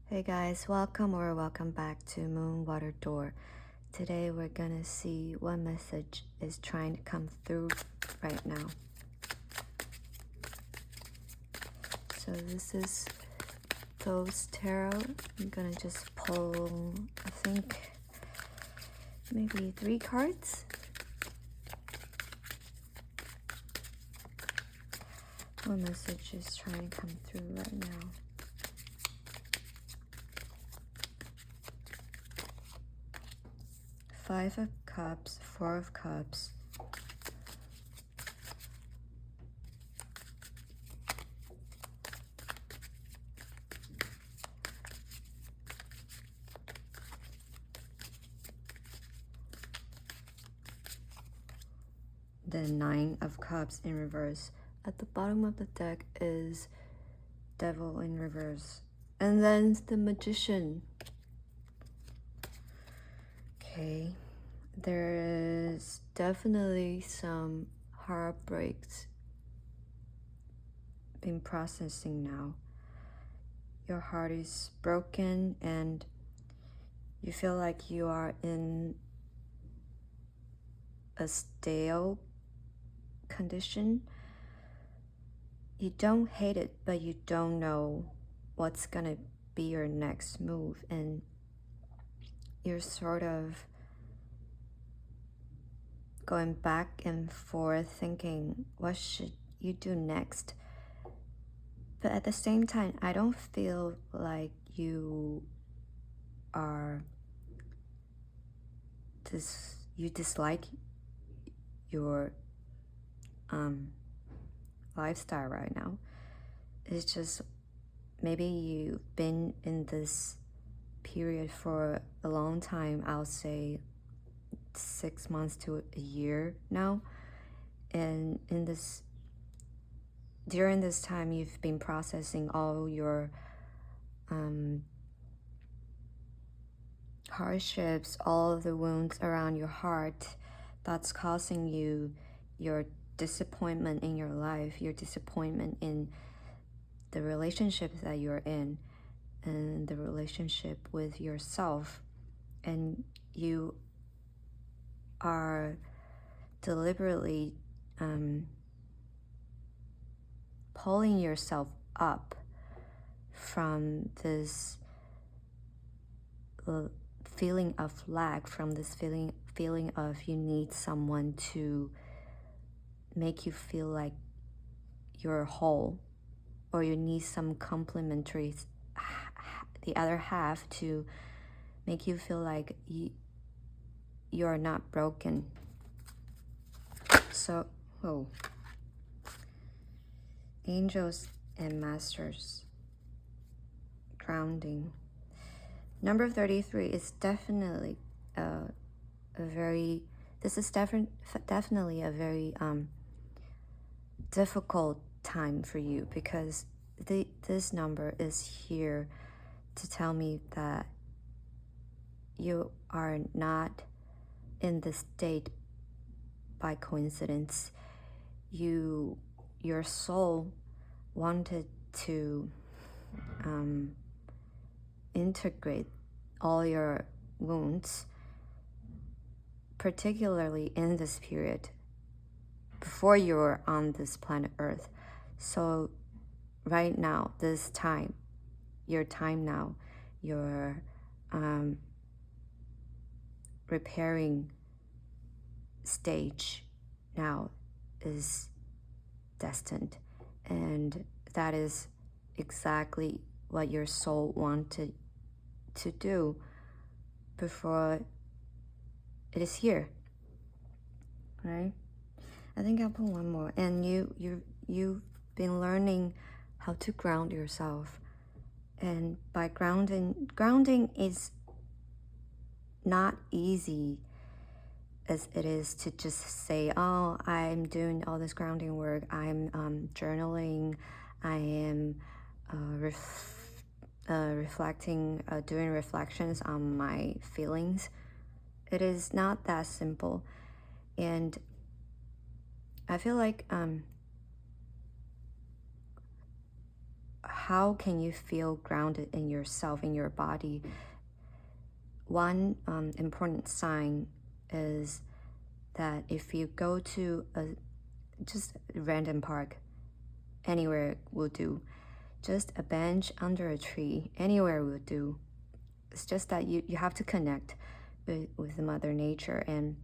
Hey guys, welcome back to Moon Water Door. Today we're gonna see what message is trying to come through right now. So this is Ghost Tarot. I'm gonna just pull, I think, maybe 3 cards. What message is trying to come through right now? Five of Cups, Four of Cups. The Nine of Cups in reverse. At the bottom of the deck is Devil in reverse. And then the Magician. Okay, there is definitely some heartbreaks been processing now. Your heart is broken and you feel like you are in a stale condition. You don't hate it, but you don't know what's gonna be your next move, and you're sort of going back and forth thinking, what should you do next? But at the same time, I don't feel like you are you dislike your lifestyle right now. It's just maybe you've been in this period for a long time. I'll say 6 months to a year now, and during this time you've been processing all your hardships, all of the wounds around your heart that's causing you your disappointment in your life, your disappointment in the relationships that you're in, and the relationship with yourself. And you are deliberately pulling yourself up from this feeling of lack, from this feeling of you need someone to make you feel like you're whole, or you need some complementary, the other half, to make you feel like you're not broken. So, Angels and Masters. Grounding. Number 33 is definitely definitely a very difficult time for you, because this number is here to tell me that you are not in this state by coincidence. Your soul wanted to integrate all your wounds, particularly in this period before you were on this planet Earth. So right now, this time, your time now, your repairing stage now is destined, and that is exactly what your soul wanted to do before it is here, right? I think I'll put one more. And you've been learning how to ground yourself, and by grounding is not easy as it is to just say, oh, I'm doing all this grounding work, I'm journaling, I am reflecting, doing reflections on my feelings. It is not that simple. And I feel like how can you feel grounded in yourself, in your body? One important sign is that if you go to just a random park, anywhere will do, just a bench under a tree, anywhere will do. It's just that you have to connect with Mother Nature and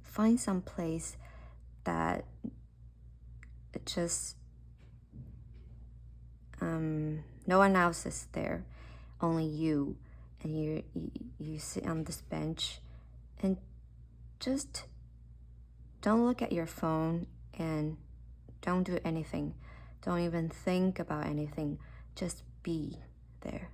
find some place that just no one else is there, only you, and you sit on this bench and just don't look at your phone and don't do anything. Don't even think about anything. Just be there.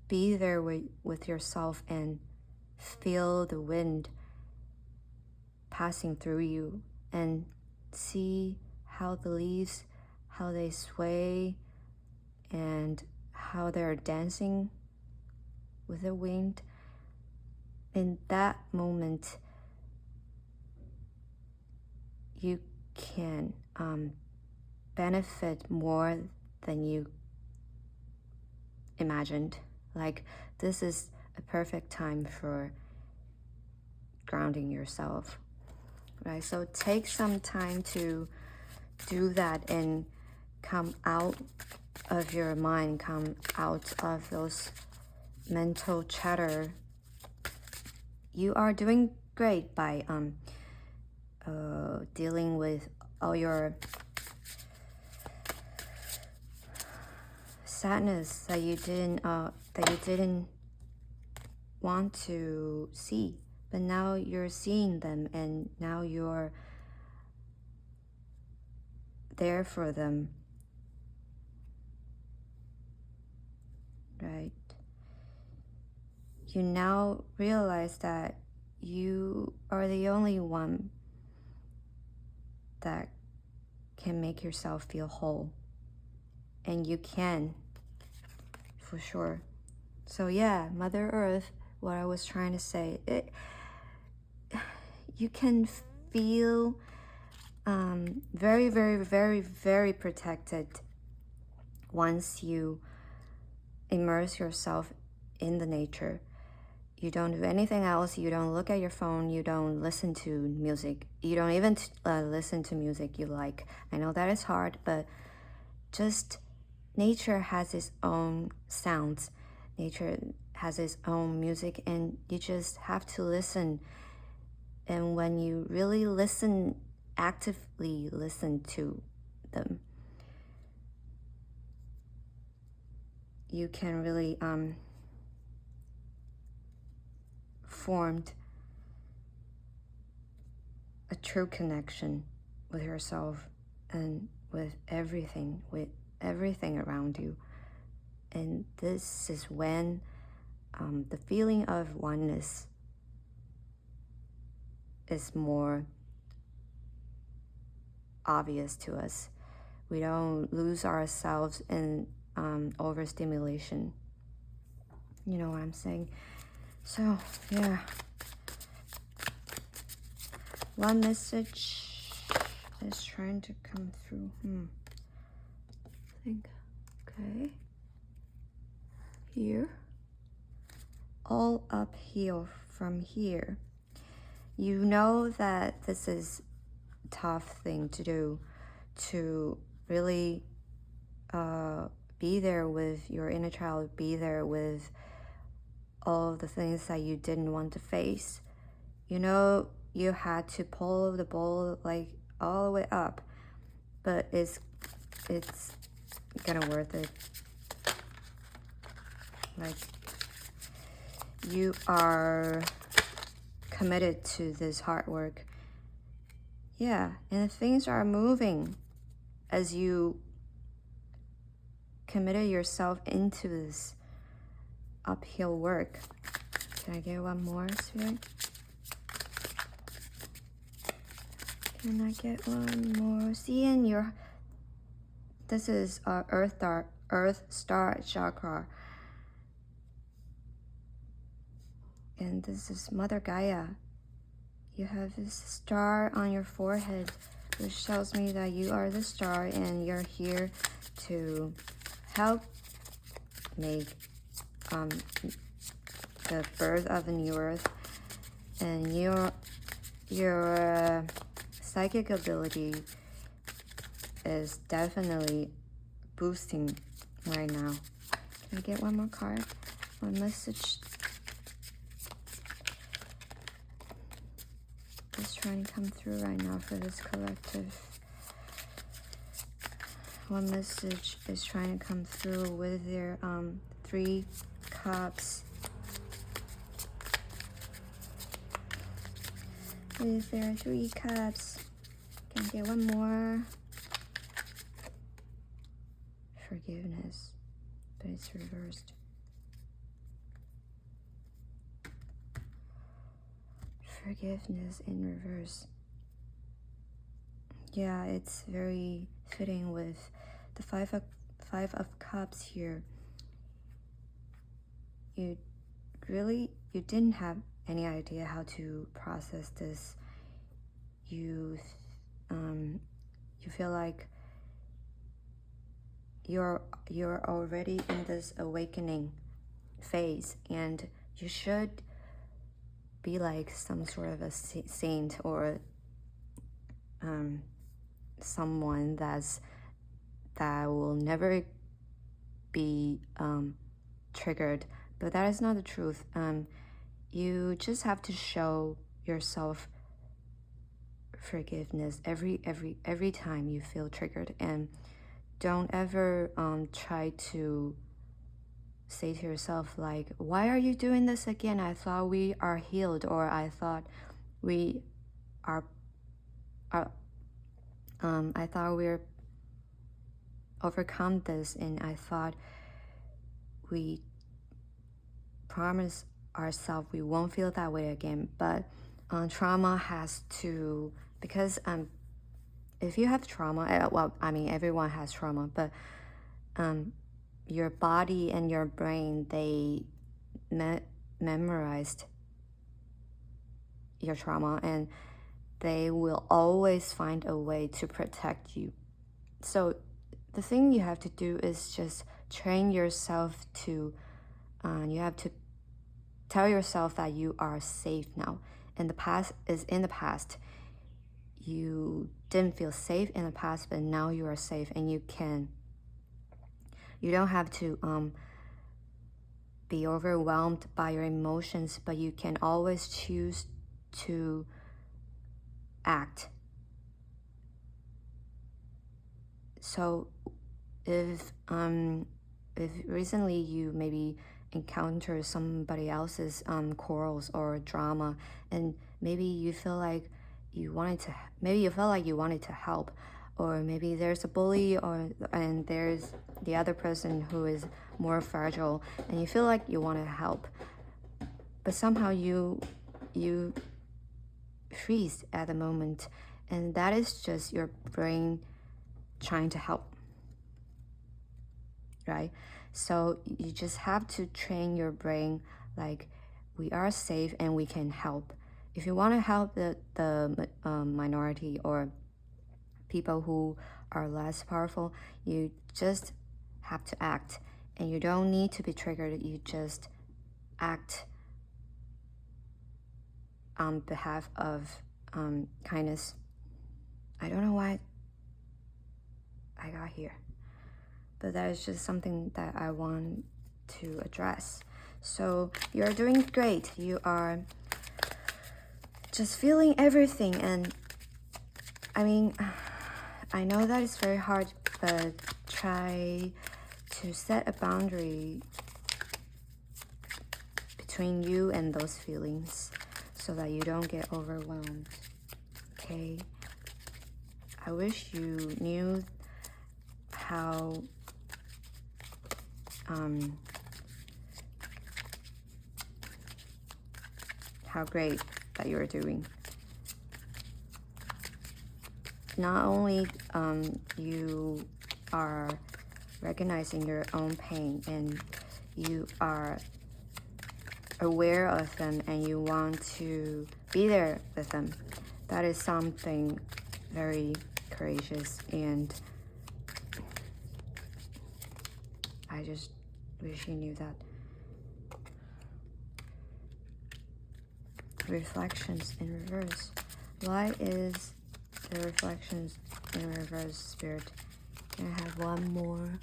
Be there with yourself and feel the wind passing through you and see how the leaves, how they sway and how they're dancing with the wind. In that moment, you can benefit more than you imagined. Like, this is a perfect time for grounding yourself, right? So take some time to do that and come out of your mind, come out of those mental chatter. You are doing great by dealing with all your sadness that you didn't want to see, but now you're seeing them and now you're there for them, right? You now realize that you are the only one that can make yourself feel whole, and you can, for sure. So yeah, Mother Earth, what I was trying to say, you can feel very, very, very, very protected once you immerse yourself in the nature. You don't do anything else. You don't look at your phone. You don't listen to music. You don't even listen to music you like. I know that is hard, but just nature has its own sounds. Nature has its own music, and you just have to listen. And when you really listen, actively listen to them, you can really formed a true connection with yourself and with everything around you. And this is when the feeling of oneness is more obvious to us. We don't lose ourselves in overstimulation. You know what I'm saying? So, yeah. One message is trying to come through. I think, okay. Here. All uphill from here. You know that this is a tough thing to do, to really be there with your inner child, be there with all the things that you didn't want to face. You know, you had to pull the ball like all the way up, but it's gonna worth it. Like, you are committed to this hard work. Yeah, and things are moving as you committed yourself into this uphill work. Can I get one more, Spirit? Can I get one more? See, in your, this is Earth Star chakra, and this is Mother Gaia. You have this star on your forehead, which tells me that you are the star and you're here to help make the birth of a new earth, and your psychic ability is definitely boosting right now. Can I get one more card? One message is trying to come through right now for this collective. One message is trying to come through with their 3 cups. With their 3 cups. Can I get one more? Forgiveness, but it's reversed. Forgiveness in reverse. Yeah, it's very fitting with the five of cups here. You didn't have any idea how to process this. You feel like you're already in this awakening phase, and you should be like some sort of a saint or someone that will never be triggered, but that is not the truth. You just have to show yourself forgiveness every time you feel triggered, and don't ever try to say to yourself like, why are you doing this again? I thought we are healed, or I thought we are I thought we're overcome this, and I thought we promised ourselves we won't feel that way again. But trauma has to, because if you have trauma, well, I mean, everyone has trauma, but your body and your brain, they memorized your trauma, and they will always find a way to protect you. So the thing you have to do is just train yourself to, you have to tell yourself that you are safe now. And the past is in the past. You didn't feel safe in the past, but now you are safe, and you don't have to be overwhelmed by your emotions, but you can always choose to act. So if recently you maybe encounter somebody else's quarrels or drama, and maybe you feel like you felt like you wanted to help, or maybe there's a bully, and there's the other person who is more fragile, and you feel like you want to help, but somehow you freeze at the moment, and that is just your brain trying to help, right? So you just have to train your brain like, we are safe and we can help. If you want to help the minority or people who are less powerful, you just have to act, and you don't need to be triggered. You just act on behalf of kindness. I don't know why I got here, but that is just something that I want to address. So you're doing great. You are just feeling everything, and I mean, I know that it's very hard, but try to set a boundary between you and those feelings so that you don't get overwhelmed, okay? I wish you knew how great that you're doing. Not only you are recognizing your own pain, and you are aware of them, and you want to be there with them. That is something very courageous, and I just wish you knew that. Reflections in reverse. Why is the reflections in reverse, Spirit? Can I have one more?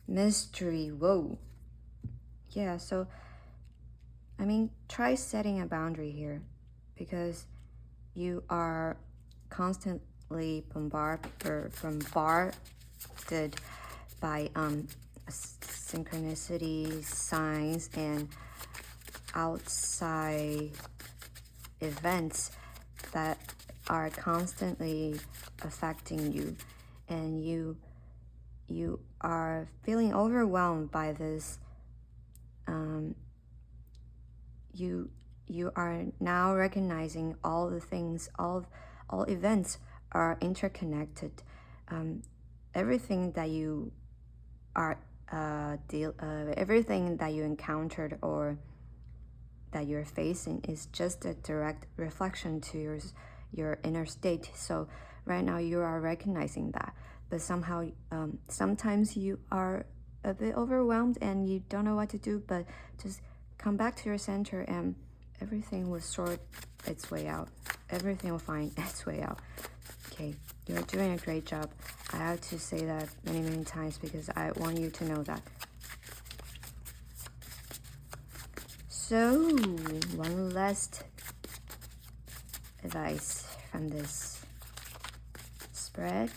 Mystery. Whoa. Yeah, so I mean, try setting a boundary here, because you are constantly bombarded by synchronicity, signs, and outside events that are constantly affecting you, and you are feeling overwhelmed by this. You are now recognizing all the things, all events are interconnected. Everything that you are everything that you encountered or that you're facing is just a direct reflection to your inner state. So right now you are recognizing that, but somehow sometimes you are a bit overwhelmed and you don't know what to do, but just come back to your center and everything will sort its way out. Everything will find its way out. Okay, you're doing a great job. I have to say that many times because I want you to know that. So, one last advice from this spread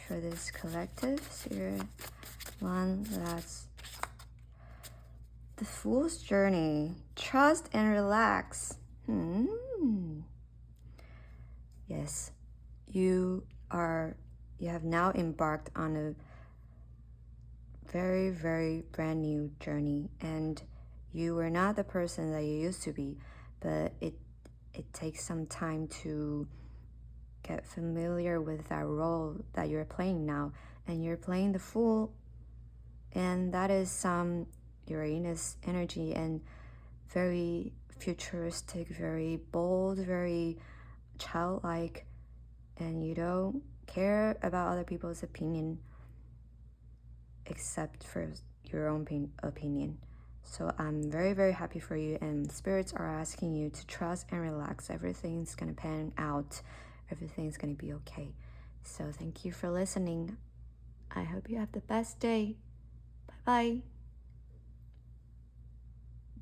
for this collective. So, one last. The Fool's Journey. Trust and relax. Yes, you have now embarked on a very brand new journey, and you were not the person that you used to be, but it takes some time to get familiar with that role that you're playing now, and you're playing the Fool, and that is some Uranus energy and very futuristic, very bold, very childlike, and you don't care about other people's opinion except for your own opinion. So I'm very happy for you, and spirits are asking you to trust and relax. Everything's gonna pan out. Everything's gonna be okay. So thank you for listening. I hope you have the best day. Bye bye.